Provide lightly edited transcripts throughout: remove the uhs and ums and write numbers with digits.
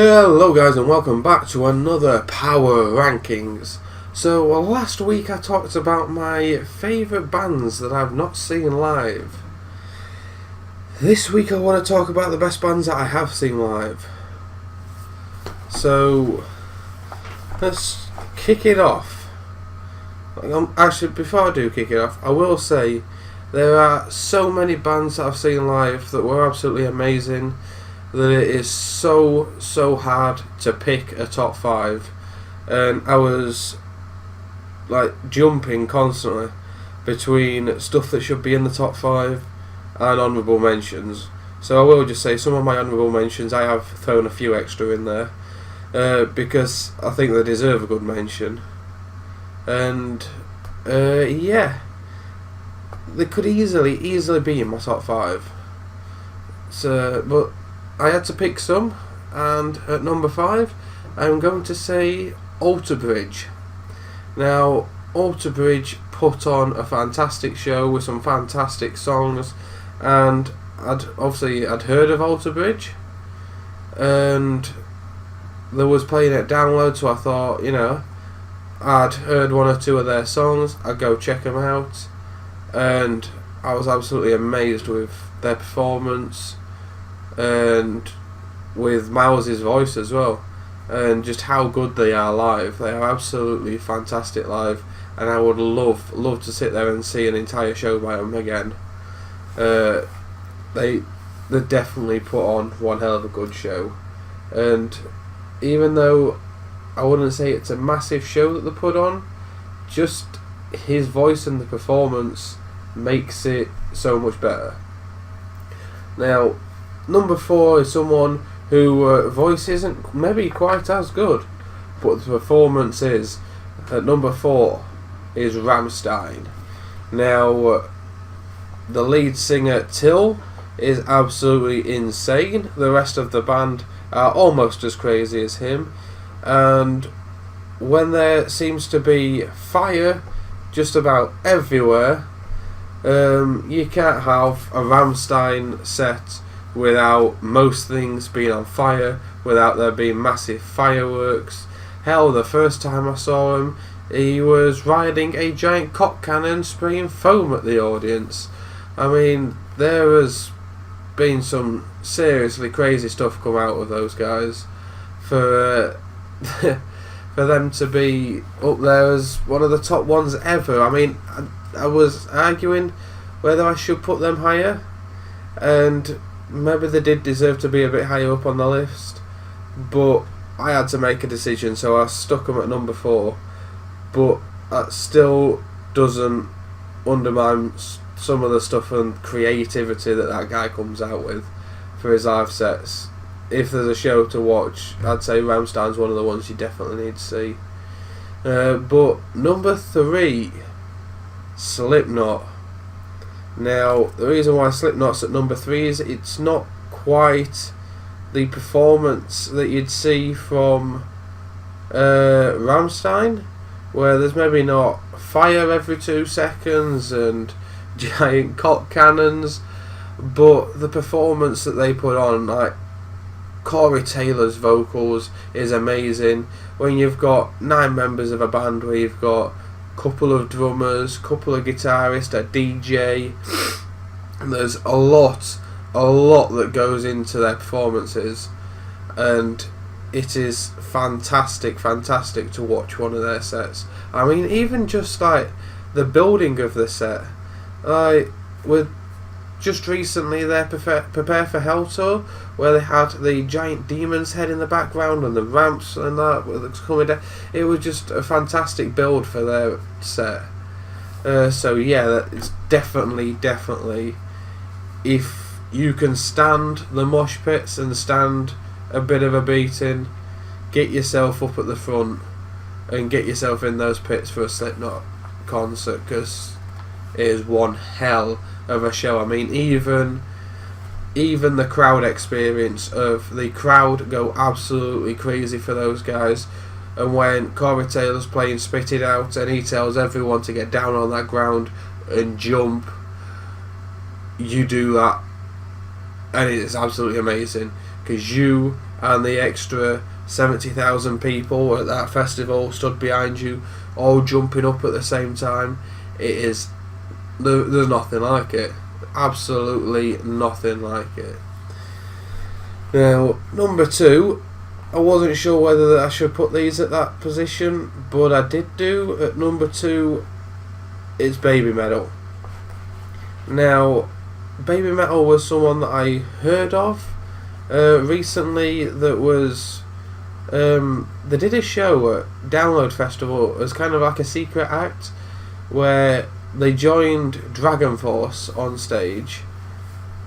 Hello guys and welcome back to another Power Rankings. So last week I talked about my favourite bands that I've not seen live. This week I want to talk about the best bands that I have seen live. So let's kick it off. Actually, before I do kick it off, I will say there are so many bands that I've seen live that were absolutely amazing that it is so hard to pick a top 5, and I was like jumping constantly between stuff that should be in the top 5 and honourable mentions. So I will just say some of my honourable mentions I have thrown a few extra in there because I think they deserve a good mention, and yeah, they could easily be in my top 5. So, but I had to pick some, and at number 5 I'm going to say Alter Bridge. Now, Alter Bridge put on a fantastic show with some fantastic songs, and I'd heard of Alter Bridge, and there was playing at download, so I thought, I'd heard one or two of their songs, I'd go check them out, and I was absolutely amazed with their performance and with Miles's voice as well, and just how good they are live. They are absolutely fantastic live, and I would love to sit there and see an entire show by them again. They definitely put on one hell of a good show, and even though I wouldn't say it's a massive show that they put on, just his voice and the performance makes it so much better. Now, number 4 is someone who voice isn't maybe quite as good, but the performance is. At number 4 is Rammstein. Now, the lead singer Till is absolutely insane. The rest of the band are almost as crazy as him, and when there seems to be fire just about everywhere, you can't have a Rammstein set without most things being on fire, without there being massive fireworks. Hell, the first time I saw him, he was riding a giant cock cannon spraying foam at the audience. I mean, there has been some seriously crazy stuff come out of those guys. For for them to be up there as one of the top ones ever. I mean, I was arguing whether I should put them higher, and maybe they did deserve to be a bit higher up on the list, but I had to make a decision, so I stuck them at number 4. But that still doesn't undermine some of the stuff and creativity that guy comes out with for his live sets. If there's a show to watch, I'd say Rammstein's one of the ones you definitely need to see. But number 3, Slipknot. Now, the reason why Slipknot's at number 3 is it's not quite the performance that you'd see from Rammstein, where there's maybe not fire every 2 seconds and giant cock cannons, but the performance that they put on, like Corey Taylor's vocals is amazing. When you've got 9 members of a band, where you've got couple of drummers, couple of guitarists, a DJ, and there's a lot that goes into their performances, and it is fantastic to watch one of their sets. I mean, even just like the building of the set, like with just recently their Prepare for Hell tour, where they had the giant demon's head in the background and the ramps and that was coming down. It was just a fantastic build for their set. So yeah, it's definitely, if you can stand the mosh pits and stand a bit of a beating, get yourself up at the front and get yourself in those pits for a Slipknot concert, because it is one hell of a show. I mean, even the crowd experience of the crowd go absolutely crazy for those guys, and when Corey Taylor's playing Spit It Out and he tells everyone to get down on that ground and jump, you do that, and it's absolutely amazing, because you and the extra 70,000 people at that festival stood behind you, all jumping up at the same time. There's nothing like it. Absolutely nothing like it. Now, number 2, I wasn't sure whether I should put these at that position, but I did do. At number 2, it's Baby Metal. Now, Baby Metal was someone that I heard of recently. That was they did a show at Download Festival as kind of like a secret act, where they joined Dragon Force on stage,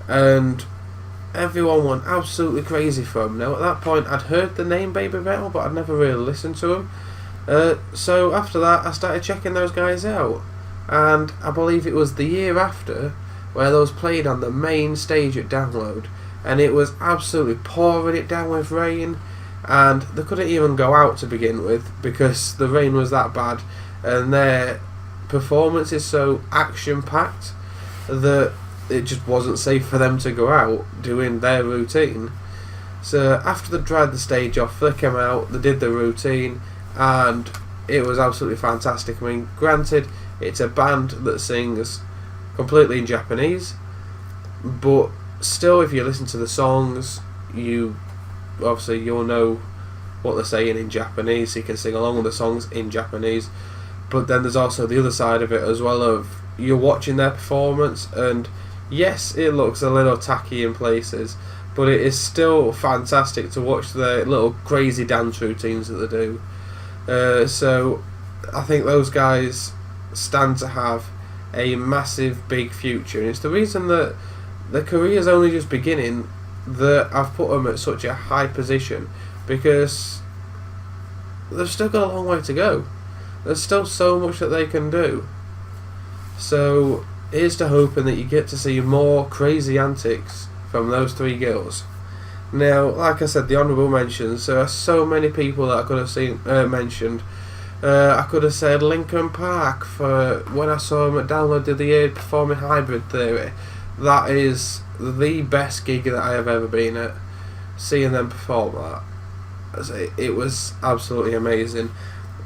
and everyone went absolutely crazy for them. Now, at that point, I'd heard the name Baby Metal, but I'd never really listened to them. So after that, I started checking those guys out, and I believe it was the year after where those played on the main stage at Download, and it was absolutely pouring it down with rain, and they couldn't even go out to begin with because the rain was that bad, and their performance is so action-packed that it just wasn't safe for them to go out doing their routine. So after they dried the stage off, they came out, they did the routine, and it was absolutely fantastic. I mean, granted, it's a band that sings completely in Japanese, but still, if you listen to the songs, you'll know what they're saying in Japanese, so you can sing along with the songs in Japanese. But then there's also the other side of it as well, of you're watching their performance, and yes, it looks a little tacky in places, but it is still fantastic to watch their little crazy dance routines that they do. So I think those guys stand to have a massive, big future, and it's the reason that their career's only just beginning that I've put them at such a high position, because they've still got a long way to go. There's still so much that they can do. So here's to hoping that you get to see more crazy antics from those 3 girls. Now, like I said, the honourable mentions, there are so many people that I could have seen mentioned. I could have said Linkin Park, for when I saw them at Download the other year performing Hybrid Theory. That is the best gig that I have ever been at. Seeing them perform that, it was absolutely amazing.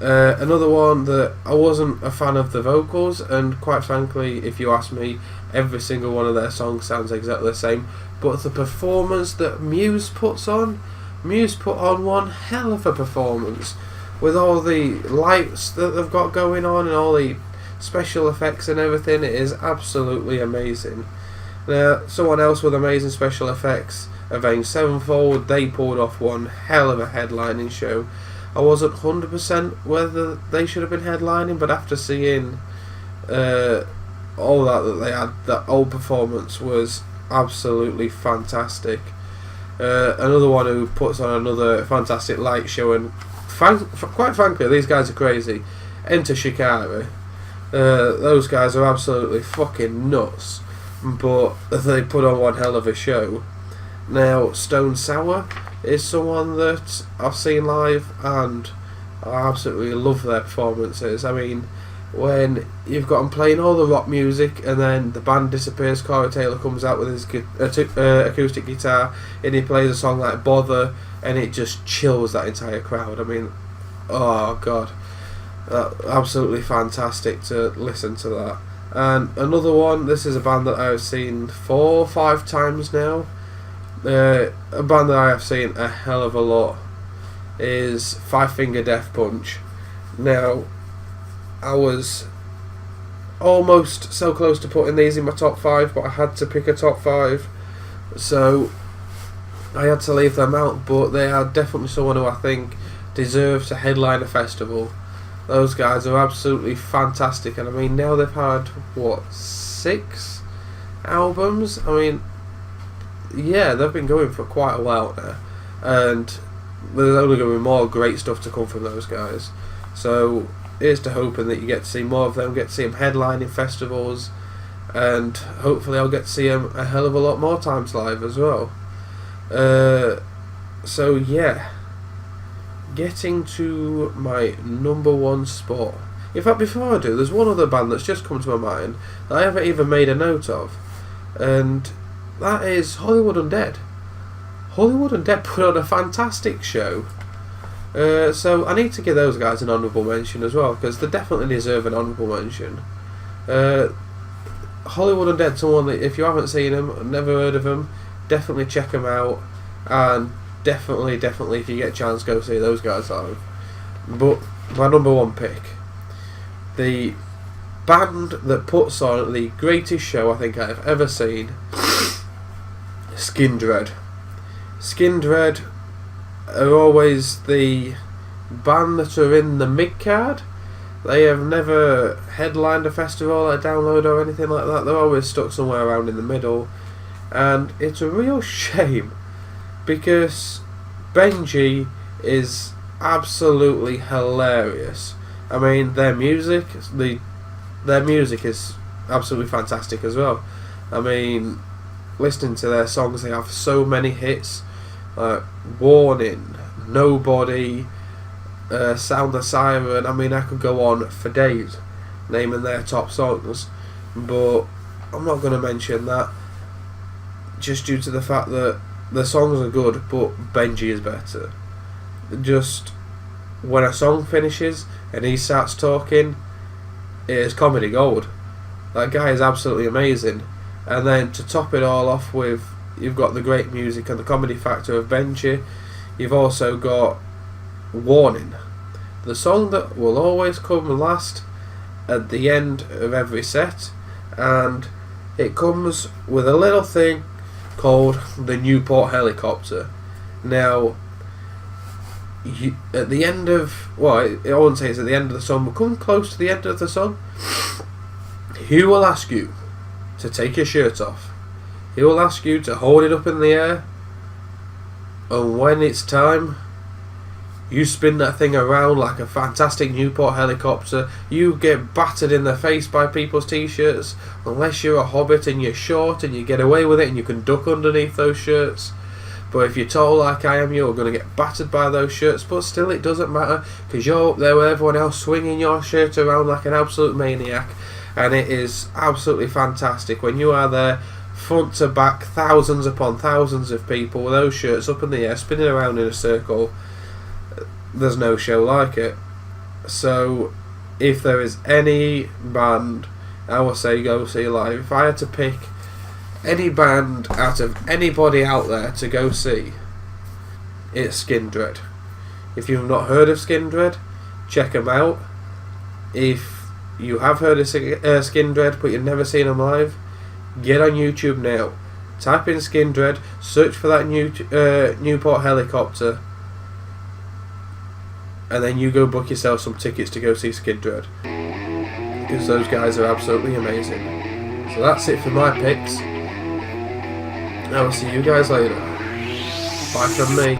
Another one that I wasn't a fan of the vocals, and quite frankly, if you ask me, every single one of their songs sounds exactly the same, but the performance that Muse put on one hell of a performance, with all the lights that they've got going on and all the special effects and everything. It is absolutely amazing. Now, someone else with amazing special effects, Avenged Sevenfold, they pulled off one hell of a headlining show. I wasn't 100% whether they should have been headlining, but after seeing all that they had, that old performance was absolutely fantastic. Another one who puts on another fantastic light show, and quite frankly, these guys are crazy. Enter Shikari. Those guys are absolutely fucking nuts, but they put on one hell of a show. Now, Stone Sour is someone that I've seen live, and I absolutely love their performances. I mean, when you've got them playing all the rock music, and then the band disappears, Corey Taylor comes out with his acoustic guitar, and he plays a song like Bother, and it just chills that entire crowd. I mean, oh god, absolutely fantastic to listen to that. And another one, this is a band that I've seen 4 or 5 times now. A band that I have seen a hell of a lot is Five Finger Death Punch. Now, I was almost so close to putting these in my top 5, but I had to pick a top 5, so I had to leave them out. But they are definitely someone who I think deserves to headline a festival. Those guys are absolutely fantastic, and I mean, now they've had, 6 albums? I mean, yeah, they've been going for quite a while now, and there's only going to be more great stuff to come from those guys. So here's to hoping that you get to see more of them, get to see them headlining festivals, and hopefully I'll get to see them a hell of a lot more times live as well. So yeah, getting to my number 1 spot. In fact, before I do, there's one other band that's just come to my mind that I haven't even made a note of, and that is Hollywood Undead. Hollywood Undead put on a fantastic show. So I need to give those guys an honourable mention as well, because they definitely deserve an honourable mention. Hollywood Undead, someone that if you haven't seen them, never heard of them, definitely check them out, and definitely if you get a chance, go see those guys live. But my number one pick, the band that puts on the greatest show I think I've ever seen, Skindred. Skindred are always the band that are in the mid-card. They have never headlined a festival, a download or anything like that. They're always stuck somewhere around in the middle. And it's a real shame, because Benji is absolutely hilarious. I mean, their music is absolutely fantastic as well. I mean, listening to their songs, they have so many hits, like Warning, Nobody, Sound the Siren. I mean, I could go on for days naming their top songs, but I'm not going to mention that, just due to the fact that the songs are good, but Benji is better. Just when a song finishes and he starts talking, it is comedy gold. That guy is absolutely amazing. And then to top it all off with, you've got the great music and the comedy factor of Benji. You've also got Warning, the song that will always come last at the end of every set, and it comes with a little thing called the Newport helicopter. Now, at the end of, well, I wouldn't say it's at the end of the song, but come close to the end of the song, he will ask you to take your shirt off. He will ask you to hold it up in the air, and when it's time, you spin that thing around like a fantastic Newport helicopter. You get battered in the face by people's t-shirts, unless you're a hobbit and you're short and you get away with it and you can duck underneath those shirts. But if you're tall like I am, you're going to get battered by those shirts. But still, it doesn't matter, because you're up there with everyone else swinging your shirt around like an absolute maniac. And it is absolutely fantastic when you are there, front to back, thousands upon thousands of people with those shirts up in the air, spinning around in a circle. There's no show like it. So, if there is any band I will say go see live, if I had to pick any band out of anybody out there to go see, it's Skindred. If you've not heard of Skindred, check them out. If you have heard of Skindred but you've never seen them live, get on YouTube now, type in Skindred, search for that Newport helicopter, and then you go book yourself some tickets to go see Skindred, because those guys are absolutely amazing. So that's it for my picks. I will see you guys later. Bye from me.